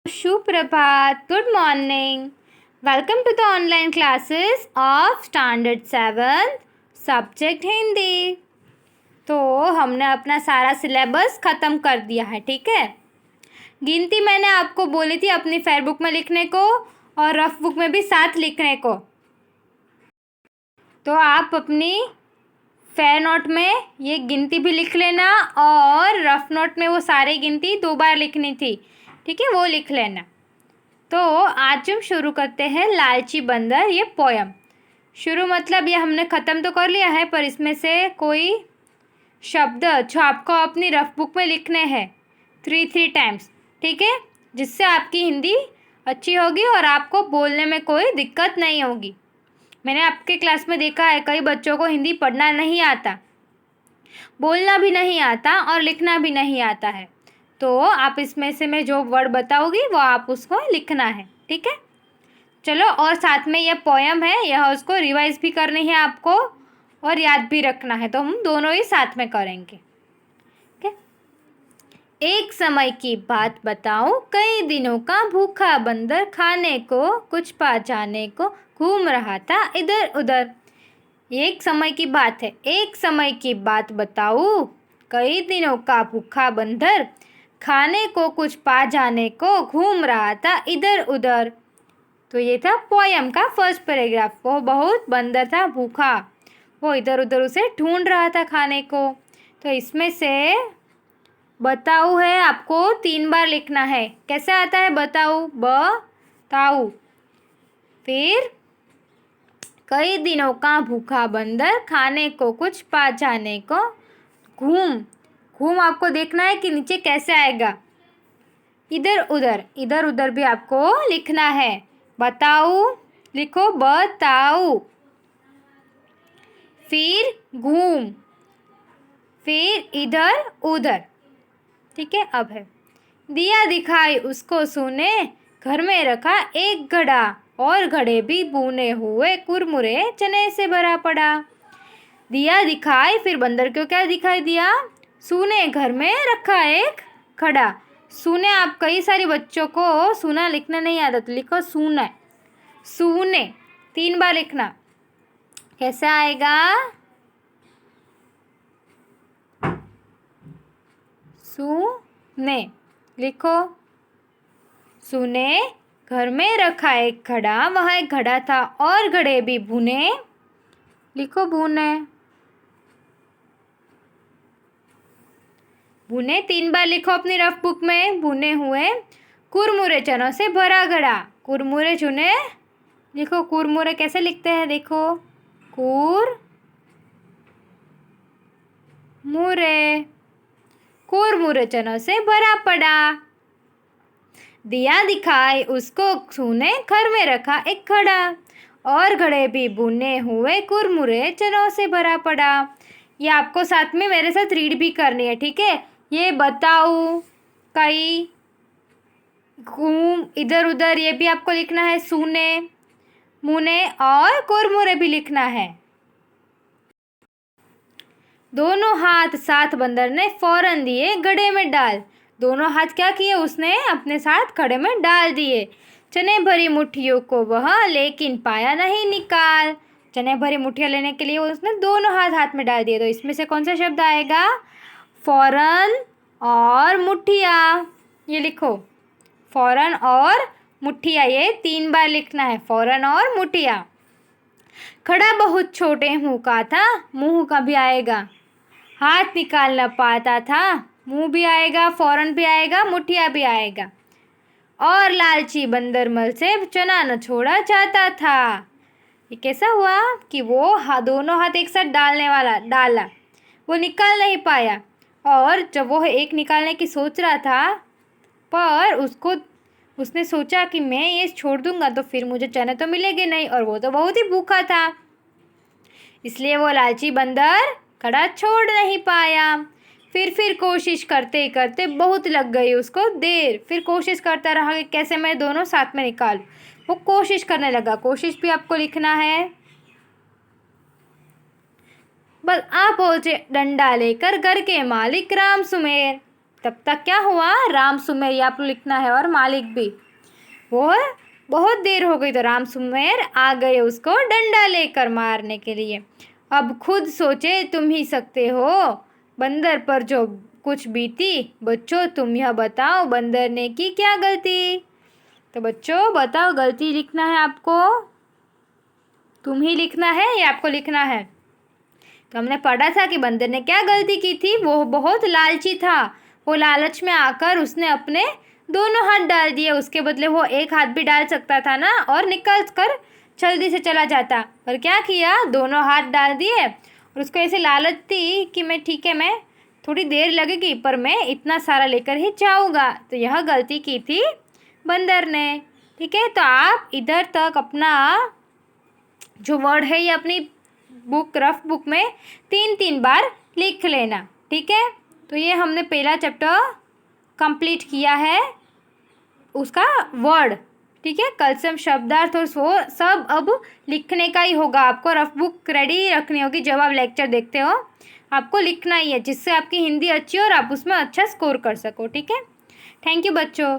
Suprabhat, good morning. Welcome to the online classes of Standard 7 Subject Hindi. तो हमने अपना सारा सिलेबस ख़त्म कर दिया है, ठीक है। गिनती मैंने आपको बोली थी अपनी फेयर बुक में लिखने को और रफ बुक में भी साथ लिखने को। तो आप अपनी फेयर नोट में ये गिनती भी लिख लेना और रफ नोट में वो सारी गिनती 2 बार लिखनी थी, ठीक है, वो लिख लेना। तो आज हम शुरू करते हैं लालची बंदर ये पोयम। शुरू मतलब ये हमने ख़त्म तो कर लिया है, पर इसमें से कोई शब्द जो आपको अपनी रफ बुक में लिखने हैं 3 टाइम्स, ठीक है, जिससे आपकी हिंदी अच्छी होगी और आपको बोलने में कोई दिक्कत नहीं होगी। मैंने आपके क्लास में देखा है कई बच्चों को हिंदी पढ़ना नहीं आता, बोलना भी नहीं आता और लिखना भी नहीं आता है। तो आप इसमें से मैं जो वर्ड बताऊँगी वो आप उसको लिखना है, ठीक है। चलो, और साथ में यह पोयम है, यह उसको रिवाइज भी करनी है आपको और याद भी रखना है, तो हम दोनों ही साथ में करेंगे, ठीक है। एक समय की बात बताऊं, कई दिनों का भूखा बंदर खाने को कुछ पा जाने को घूम रहा था इधर उधर। एक समय की बात है, एक समय की बात बताऊं, कई दिनों का भूखा बंदर खाने को कुछ पा जाने को घूम रहा था इधर उधर। तो ये था पोयम का फर्स्ट पैराग्राफ। वो बहुत बंदर था भूखा, वो इधर उधर उसे ढूंढ रहा था खाने को। तो इसमें से बताऊ है, आपको 3 बार लिखना है। कैसे आता है बताऊ? बताऊ। फिर कई दिनों का भूखा बंदर खाने को कुछ पा जाने को घूम। घूम आपको देखना है कि नीचे कैसे आएगा, इधर उधर। इधर उधर भी आपको लिखना है। बताऊ लिखो, बताऊ। फिर घूम, फिर इधर उधर, ठीक है। अब है, दिया दिखाई उसको सूने, घर में रखा एक घड़ा और घड़े भी बुने हुए कुरमुरे चने से भरा पड़ा। दिया दिखाई, फिर बंदर को क्या दिखाई दिया? सूने, घर में रखा एक घड़ा। सूने, आप कई सारे बच्चों को सूना लिखना नहीं आता, तो लिखो सूना। सूने 3 बार लिखना। कैसे आएगा? सूने लिखो। सूने, घर में रखा एक घड़ा, वहाँ एक घड़ा था और घड़े भी भुने। लिखो भुने। भुने 3 बार लिखो अपनी रफ बुक में। भुने हुए कुरमुरे चनों से भरा घड़ा। कुरमुरे चुने, लिखो कुरमुरे कैसे लिखते हैं, देखो, मुरे। कुरमुरे चनों से भरा पड़ा। दिया दिखाई उसको सूने, घर में रखा एक घड़ा और घड़े भी बुने हुए कुरमुरे चनों से भरा पड़ा। ये आपको साथ में मेरे साथ रीड भी करनी है, ठीक है। ये बताऊ, कई, घूम, इधर उधर, ये भी आपको लिखना है। सूने, मुने और कुरमुरे भी लिखना है। दोनों हाथ साथ बंदर ने फौरन दिए घड़े में डाल। दोनों हाथ क्या किए उसने? अपने साथ घड़े में डाल दिए। चने भरी मुट्ठियों को वह लेकिन पाया नहीं निकाल। चने भरी मुट्ठियाँ लेने के लिए उसने दोनों हाथ हाथ में डाल दिए। तो इसमें से कौन सा शब्द आएगा? फौरन और मुट्ठियाँ। ये लिखो, फौरन और मुट्ठियाँ, ये 3 बार लिखना है, फौरन और मुट्ठियाँ। खड़ा बहुत छोटे मुँह का था, मुँह का भी आएगा। हाथ निकाल न पाता था, मुंह भी आएगा, फौरन भी आएगा, मुठिया भी आएगा। और लालची बंदर मल से चना न छोड़ा चाहता था। ये कैसा हुआ कि वो दोनों हाथ एक साथ डालने वाला डाला, वो निकाल नहीं पाया। और जब वो एक निकालने की सोच रहा था, पर उसने सोचा कि मैं ये छोड़ दूंगा तो फिर मुझे चने तो मिलेंगे नहीं, और वो तो बहुत ही भूखा था, इसलिए वो लालची बंदर घड़ा छोड़ नहीं पाया। फिर कोशिश करते करते बहुत लग गई उसको देर। फिर कोशिश करता रहा कि कैसे मैं दोनों साथ में निकालूं। वो कोशिश करने लगा। कोशिश भी आपको लिखना है। बस आ पहुंचे डंडा लेकर घर के मालिक राम सुमेर। तब तक क्या हुआ, राम सुमेर ये आप लोग लिखना है और मालिक भी, वो बहुत देर हो गई तो राम सुमेर आ गए उसको डंडा लेकर मारने के लिए। अब खुद सोचे तुम ही सकते हो बंदर पर जो कुछ बीती, बच्चों तुम यह बताओ बंदर ने की क्या गलती। तो बच्चों बताओ, गलती लिखना है आपको, तुम ही लिखना है या आपको लिखना है। तो हमने पढ़ा था कि बंदर ने क्या गलती की थी, वो बहुत लालची था। वो लालच में आकर उसने अपने दोनों हाथ डाल दिए, उसके बदले वो एक हाथ भी डाल सकता था ना और निकल कर जल्दी से चला जाता, पर क्या किया, दोनों हाथ डाल दिए। और उसको ऐसे लालच थी कि मैं ठीक है, मैं थोड़ी देर लगेगी पर मैं इतना सारा लेकर ही जाऊँगा। तो यह गलती की थी बंदर ने। ठीक है, तो आप इधर तक अपना जो वर्ड है ये अपनी बुक, रफ बुक में 3-3 बार लिख लेना। ठीक है, तो ये हमने पहला चैप्टर कंप्लीट किया है, उसका वर्ड। ठीक है, कल से हम शब्दार्थ और वो सब अब लिखने का ही होगा। आपको रफ बुक रेडी रखनी होगी, जब आप लेक्चर देखते हो आपको लिखना ही है, जिससे आपकी हिंदी अच्छी हो और आप उसमें अच्छा स्कोर कर सको। ठीक है, थैंक यू बच्चों।